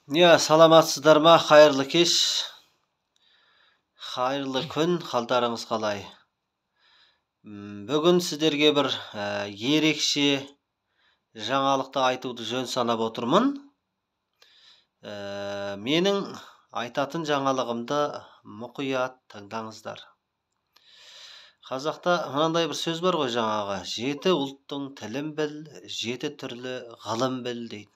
Саламатсыздар ма? Қайырлы кеш, қайырлы күн, қалдарыңыз қалай? Бүгін сіздерге бір ерекше жаңалықты айтуды жөн санап отырмын. Менің айтатын жаңалығымды мұқият тыңдаңыздар. Қазақта мынандай бір сөз бар ғой, жаңағы 7 ұлттың тілін біл, 7 түрлі ғылым біл дейтін.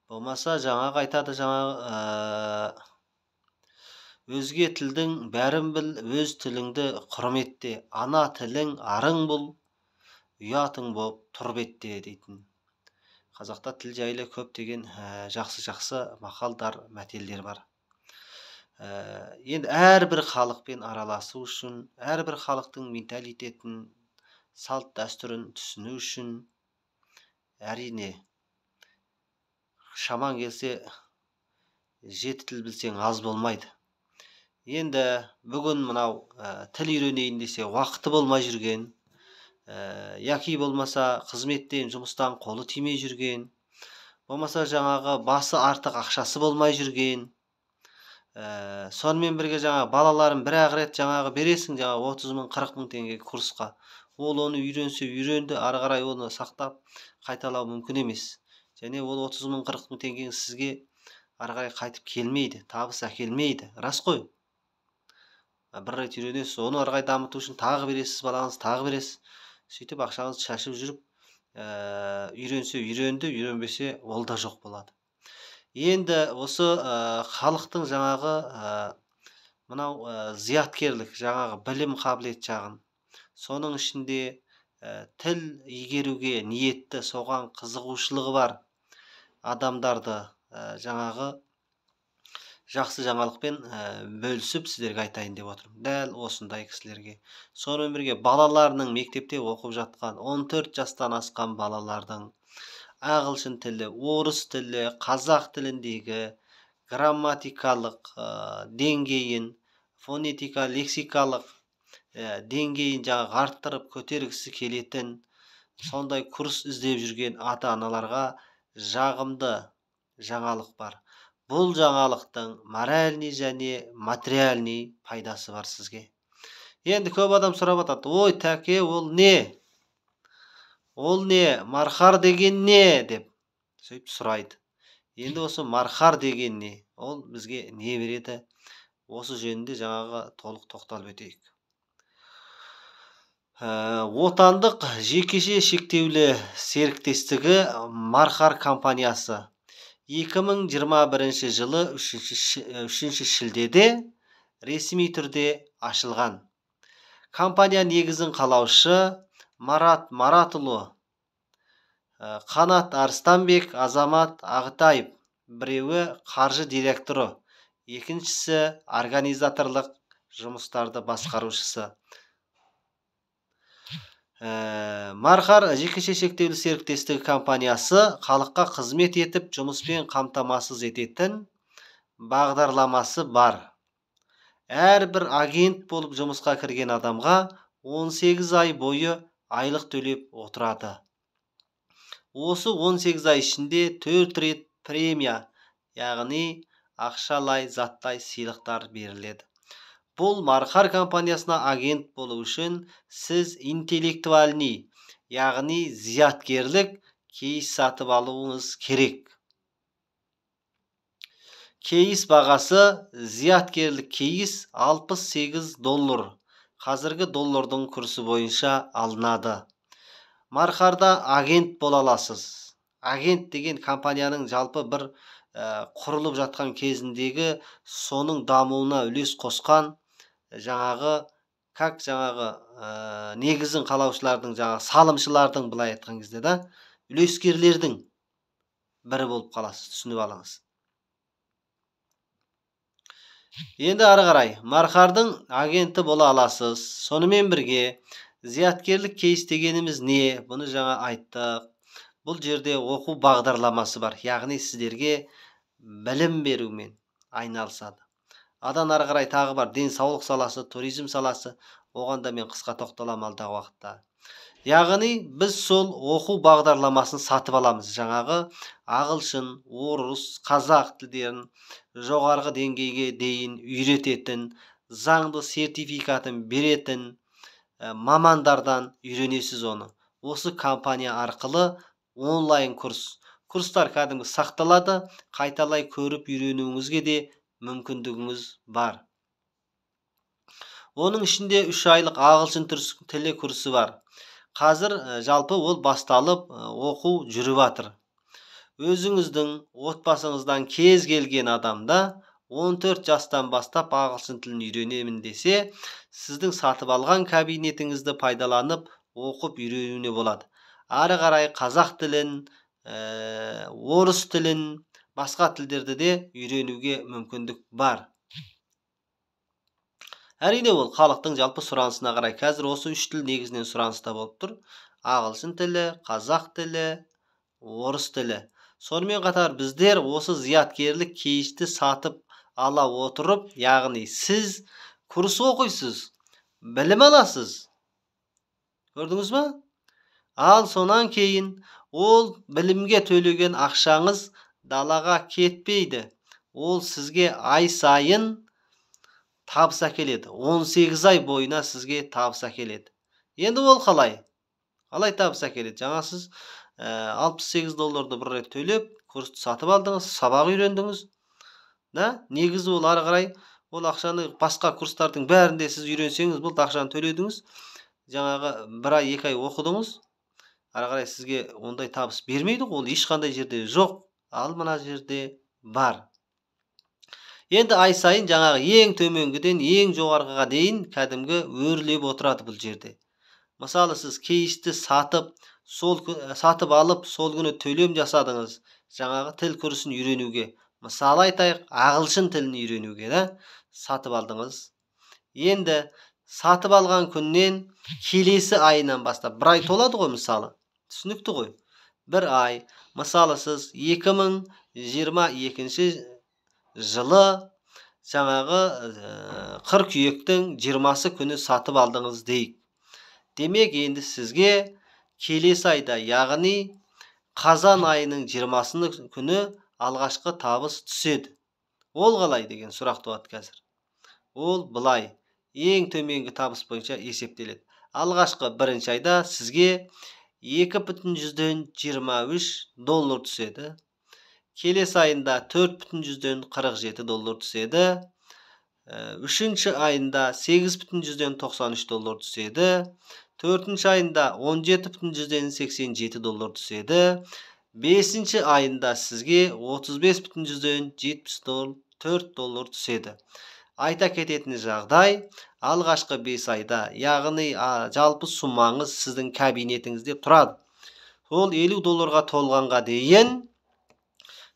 Болмаса жаңағы айтады, жаңағы өзге тілдің бәрін біл, өз тіліңді құрметте, ана тілің арың бұл, ұятың боп тұр бетте дейтін. Қазақта тіл жайлы көптеген жақсы мақалдар, мәтелдер бар. Енді әрбір халықпен араласу үшін, әрбір халықтың менталитетін, салт дәстүрін түсіну үшін, әрине, шаман келсе 7 тіл білсең аз болмайды. Енді бүгін мынау тіл үйренейін десе уақыты болмай жүрген, яки болмаса қызметтен, жұмыстан қолы тимей жүрген, болмаса жаңағы басы артық ақшасы болмай жүрген, сонымен бірге жаңағы балаларын бір-ақ рет жаңағы бересің, жаңағы 30 мың 40 мың теңге курсқа. Ол оны үйренсе үйренді, ары қарай оны сақтап қайталау мүмкін емес. Және ол 30 мың 40 мың теңгені сізге ары қарай қайтып келмейді, табыс әкелмейді. Рас қой? Бір рет үйренесіз, оны ары қарай дамыту үшін тағы бересіз, балаңыз тағы бересіз. Сөйтіп ақшаңызды шашып жүріп, үйренсе үйренді, үйренбесе ол да жоқ болады. Енді осы халықтың жаңағы мынау зияткерлік, жаңағы білім қабілет жағын, соның ішінде тіл игеруге ниетті, соған қызығушылығы бар адамдарды жаңағы жақсы жаңалықпен бөлісіп сіздерге айтайын деп отырмын. Дәл осындай кісілерге. Сонымен бірге балаларының мектепте оқып жатқан 14 жастан асқан балалардың ағылшын тілі, орыс тілі, қазақ тіліндегі грамматикалық деңгейін, фонетика, лексикалық деңгейін жаңағы арттырып көтергісі келетін, сондай курс іздеп жүрген ата-аналарға жағымды жаңалық бар. Бұл жаңалықтың моральный және материальный пайдасы бар сізге. Енді көп адам сұрап атады, ой, тәке, ол не? Ол не? Мархар деген не? Деп сөйтіп сұрайды. Енді осы мархар деген не? Ол бізге не береді? Осы жөнінде жаңағы толық тоқталып өтейік. Отандық жекеше шектеулі серіктестігі Мархар компаниясы 2021 жылы 3 шілдеде ресми түрде ашылған. Компания негізін қалаушы Марат Маратұлы, Қанат Арыстанбек, Азамат Ағытаев, біреуі қаржы директоры, екіншісі организаторлық жұмыстарды басқарушысы. Мархар жекеше шектеулі серіктестігі компаниясы халыққа қызмет етіп, жұмыспен қамтамасыз ететін бағдарламасы бар. Әрбір агент болып жұмысқа кірген адамға 18 ай бойы айлық төлеп отырады. Осы 18 ай ішінде 4 рет премия, яғни ақшалай заттай сыйлықтар беріледі. Бұл Мархар компаниясына агент болу үшін сіз интеллектуальный, яғни зияткерлік кейс сатып алуыңыз керек. Кейс бағасы, зияткерлік кейс $68. Қазіргі доллардың курсы бойынша алынады. Мархарда агент бола аласыз. Агент деген компанияның жалпы бір құрылып жатқан кезіндегі соның дамуына үлес қосқан жаңағы негізін қалаушылардың, жаңағы салымшылардың, былай айтқан кезде да үлескерлердің бірі болып қаласыз, түсініп алыңыз. Енді ары қарай Мархардың агенті бола аласыз. Сонымен бірге зияткерлік кейс дегеніміз не? Бұны жаңа айттық. Бұл жерде оқу бағдарламасы бар, яғни сіздерге білім берумен айналысады. Адан ары қарай тағы бар денсаулық саласы, туризм саласы. Оған да мен қысқа тоқталамын алдағы уақытта. Яғни біз сол оқу бағдарламасын сатып аламыз. Жаңағы ағылшын, орыс, қазақ тілдерін жоғарғы деңгейге дейін үйрететін, заңды сертификатын беретін мамандардан үйренесіз оны. Осы компания арқылы онлайн курстар кәдімгі сақталады, қайталай көріп үйренуіңізге де мүмкіндігіңіз бар. Оның ішінде 3 айлық ағылшын тілі курсы бар. Қазір жалпы ол басталып оқу жүріп жатыр. Өзіңіздің отбасыңыздан кез келген адамда 14 жастан бастап ағылшын тілін үйренемін десе, сіздің сатып алған кабинетіңізді пайдаланып оқып үйренуіне болады. Ары қарай қазақ тілін, орыс тілін, басқа тілдерді де үйренуге мүмкіндік бар. Әрине ол халықтың жалпы сұранысына қарай. Қазір осы 3 тіл негізінен сұраныста болып тұр. Ағылшын тілі, қазақ тілі, орыс тілі. Сонымен қатар біздер осы зияткерлік кейшті сатып ала отырып, яғни сіз курс оқисыз, білім аласыз. Көрдіңіз ба? Ал сонан кейін ол білімге төлеген ақшаңыз далаға кетпейді. Ол сізге ай сайын табыс әкеледі. 18 ай бойына сізге табыс әкеледі. Енді ол қалай? Қалай табыс әкеледі? Жаңа сіз $68 бір рет төлеп, курсты сатып алдыңыз, сабақ үйрендіңіз. Негізі ол ары қарай ол ақшаны басқа курстардың бәрінде сіз үйренсеңіз, бұл ақшаны төледіңіз. Жаңағы 1 ай, 2 ай оқыдыңыз. Ары қарай сізге ондай табыс бермейді, ол ешқандай жерде жоқ. Ал мына жерде бар. Енді ай сайын жаңағы ең төменгіден ең жоғарғыға дейін кәдімгі өрлеп отырады бұл жерде. Мысалы сіз кейшті сатып алып, сол күні төлем жасадыңыз, жаңағы тіл курсын үйренуге. Мысалы айтайық, ағылшын тілін үйренуге сатып алдыңыз. Енді сатып алған күннен келесі айынан бастап, 1 ай толады ғой мысалы. Түсінікті ғой. 1 ай. Мысалы сіз 2022 жылы жаңағы қыркүйектің 20-сы күні сатып алдыңыз дейік. Демек, енді сізге келесі айда, яғни қазан айының 20-сы күні алғашқы табыс түседі. Ол қалай деген сұрақ туады қазір. Ол былай, ең төменгі табыс бойынша есептеледі. Алғашқы 1-ші айда сізге $2,23 түседі. Келесі айында $4,47 түседі. 3-ші айында $8,93 түседі. 4-ші айында $17,87 түседі. 5-ші айында сізге $35,74 түседі. Айта кететін жағдай, алғашқы 5 айда, яғни жалпы сумаңыз сіздің кабинетіңізде тұрады. Ол $50 толғанға дейін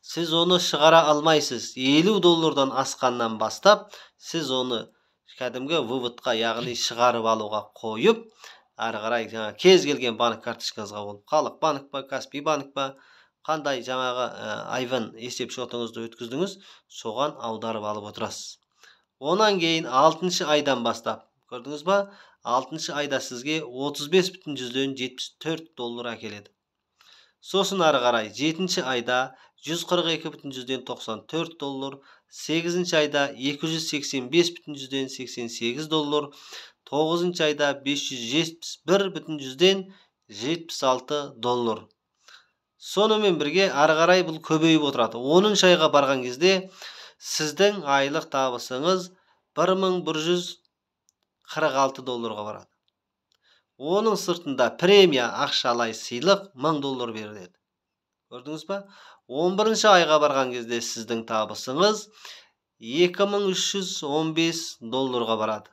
сіз оны шығара алмайсыз. $50 асқаннан бастап, сіз оны кәдімгі выводқа, яғни шығарып алуға қойып, ары қарай кез келген банк карточкаңызға болып, Халық банк па, Каспий банк па, қандай жаңағы айван есеп шотыңызды өткіздіңіз, соған аударып алып отырасыз. Онан кейін 6-шы айдан бастап, көрдіңіз ба? 6-шы айда сізге $35,74 әкеледі. Сосын ары қарай 7-ші айда $142,94, 8-ші айда $285,88, 9-ші айда $571,76. Сонымен бірге ары қарай бұл көбейіп отырады. 10-ші айға барған кезде сіздің айлық табысыңыз $1,146 барады. Оның сыртында премия ақшалай сыйлық $1000 беріледі. Көрдіңіз ба? 11-ші айға барған кезде сіздің табысыңыз $2,315 барады.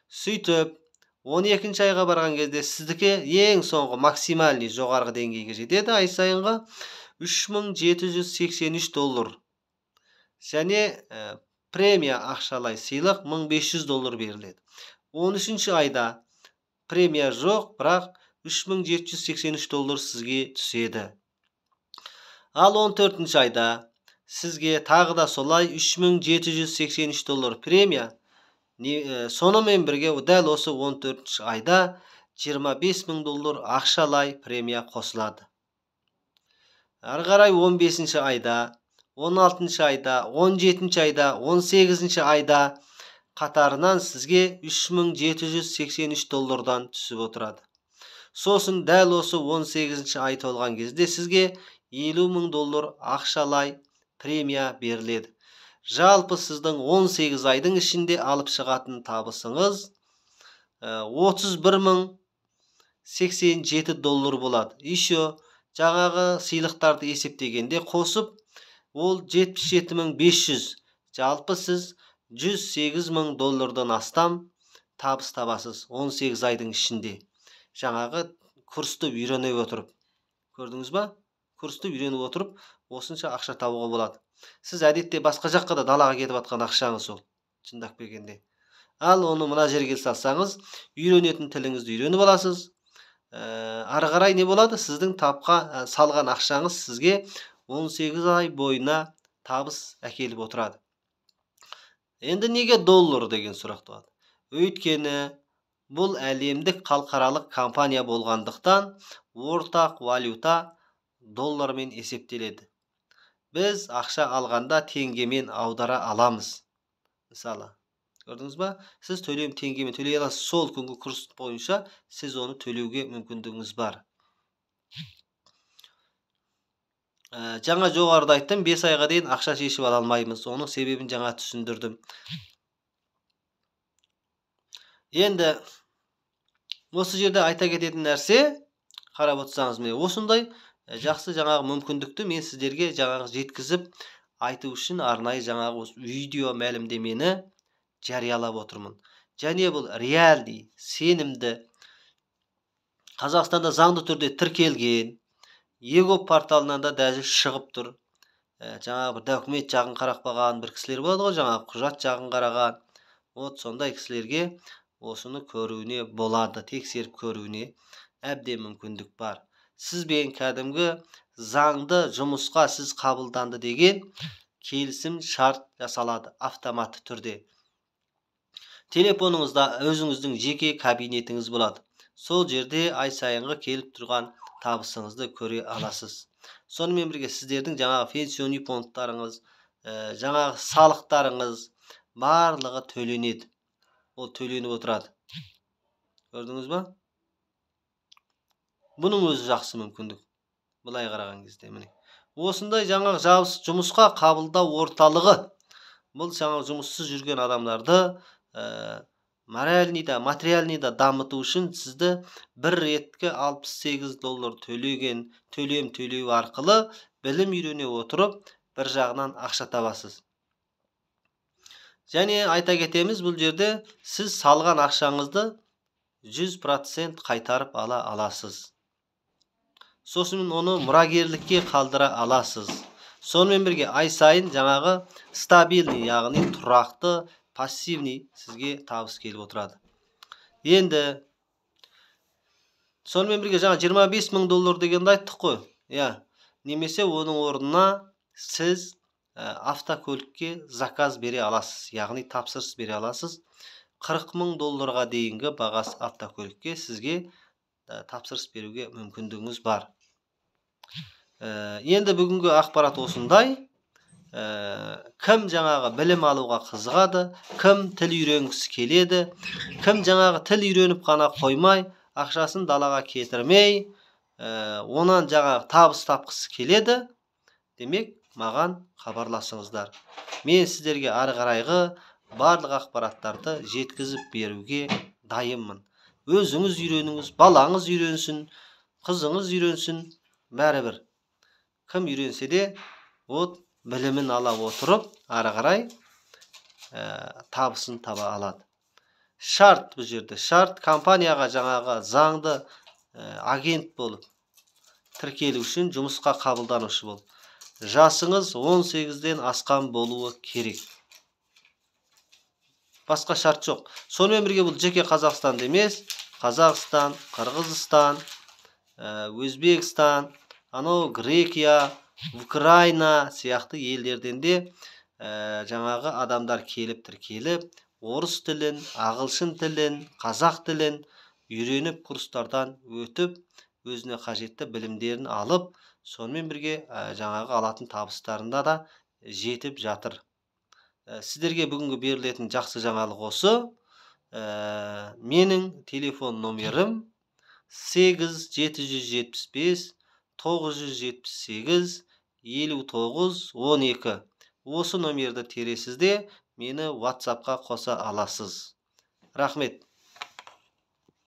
Сөйтіп, 12-ші айға барған кезде сіздікі ең соңғы максимальный жоғарғы деңгейге жетеді, ай сайынға $3,783. Және премия ақшалай сыйлық $1,500 беріледі. 13-ші айда премия жоқ, бірақ $3,783 сізге түседі. Ал 14-ші айда сізге тағы да солай $3,783 премия, Сонымен бірге дәл осы 14 айда $25.000 ақшалай премия қосылады. Ары қарай 15 айда, 16 айда, 17 айда, 18 айда қатарынан сізге $3.783 түсіп отырады. Сосын дәл осы 18 ай толған кезде сізге $50.000 ақшалай премия беріледі. Жалпы сіздің 18 айдың ішінде алып шығатын табысыңыз $31.087 болады. Еще жаңағы сыйлықтарды есептегенде қосып, ол $77.500. Жалпы сіз $108.000 астам табыс табасыз 18 айдың ішінде. Жаңағы курсты үйрене отырып. Көрдіңіз ба? Курсты үйреніп отырып, осынша ақша табуға болады. Сіз әдетте басқа жаққа да далаға кетіп жатқан ақшаңыз ол, шындап келгенде. Ал оны мына жерге салсаңыз, үйренетін тіліңізді үйреніп аласыз. Ары қарай не болады? Сіздің салған ақшаңыз сізге 18 ай бойына табыс әкеліп отырады. Енді неге доллар деген сұрақ туады? Өйткені бұл әлемдік халықаралық компания болғандықтан ортақ валюта доллармен есептеледі. Біз ақша алғанда теңгемен аудара аламыз. Мысалы, көрдіңіз ба? Сіз теңгемен төлей аласыз. Сол күнгі курс бойынша сіз оны төлеуге мүмкіндігіңіз бар. Жаңа жоғарыда айттым, 5 айға дейін ақша шешіп ала алмаймыз. Оның себебін жаңа түсіндірдім. Енді осы жерде айта кететін нәрсе, қарап отырсаңыз, міне осындай жақсы жаңағы мүмкіндікті мен сіздерге жаңағы жеткізіп айту үшін арнайы жаңағы видео мәлімдемені жариялап отырмын. Және бұл реалды, сенімді, Қазақстанда заңды түрде тіркелген, ЕГО порталынан да даже шығып тұр. Жаңағы бір документ жағын қарақпаған бір кісілер болады ғой, жаңағы құжат жағын қараған. Сондай кісілерге осыны көруіне болады, тексеріп көруіне әбден мүмкіндік бар. Сізбен кәдімгі заңды жұмысқа сіз қабылданды деген келісім шарт жасалады автоматты түрде. Телефоныңызда өзіңіздің жеке кабинетіңіз болады. Сол жерде ай сайынғы келіп тұрған табысыңызды көре аласыз. Сонымен бірге сіздердің жаңағы пенсионный фондтарыңыз, жаңағы салықтарыңыз барлығы төленеді. Ол төленіп отырады. Көрдіңіз ба? Бұның өзі жақсы мүмкіндік. Бұлай қараған кезде міне. Осындай жаңағы жұмысқа қабылдау орталығы. Бұл жаңағы жұмыссыз жүрген адамдарды материалныйда дамыту үшін сізді бір ретке $68 төлем төлеу арқылы білім үйрене отырып, бір жағынан ақша табасыз. Және айта кетеміз, бұл жерде сіз салған ақшаңызды 100% қайтарып ала аласыз. Сосын оны мұрагерлікке қалдыра аласыз. Сонымен бірге ай сайын жаңағы стабильный, яғни тұрақты, пассивный сізге табыс келіп отырады. Енді сонымен бірге жаңа $25.000 дегенді айттық қой. Немесе оның орнына сіз автокөлікке заказ бере аласыз, яғни тапсырыс бере аласыз. $40.000 дейінгі бағасы автокөлікке сізге тапсырыс беруге мүмкіндігіңіз бар. Енді бүгінгі ақпарат осындай. Кім жаңағы білім алуға қызығады, кім тіл үйренгісі келеді, кім жаңағы тіл үйреніп қана қоймай, ақшасын далаға кетірмей, онан жаңағы табыс тапқысы келеді, демек маған хабарласыңыздар. Мен сіздерге ары қарайғы барлық ақпараттарды жеткізіп беруге дайынмын. Өзіңіз үйреніңіз, балаңыз үйренсін, қызыңыз үйренсін, бәрібір. Кім үйренсе де, білімін ала отырып, ары қарай табысын таба алады. Шарт бұл жерде. Шарт компанияға жаңағы заңды агент болып, тіркелу үшін жұмысқа қабылданушы болып. Жасыңыз 18-ден асқан болуы керек. Басқа шарт жоқ. Сонымен бірге бұл жеке Қазақстан емес, Қазақстан, Қырғызстан, Өзбекстан, Грекия, Украина сияқты елдерден де жаңағы адамдар келіп тіркеліп, орыс тілін, ағылшын тілін, қазақ тілін үйреніп курстардан өтіп, өзіне қажетті білімдерін алып, сонымен бірге жаңағы алатын табыстарында да жетіп жатыр. Сіздерге бүгінгі берілетін жақсы жаңалық осы. Менің телефон номерім 8775 978 5912. Осы номерді тересізде мені WhatsApp-қа қоса аласыз. Рахмет.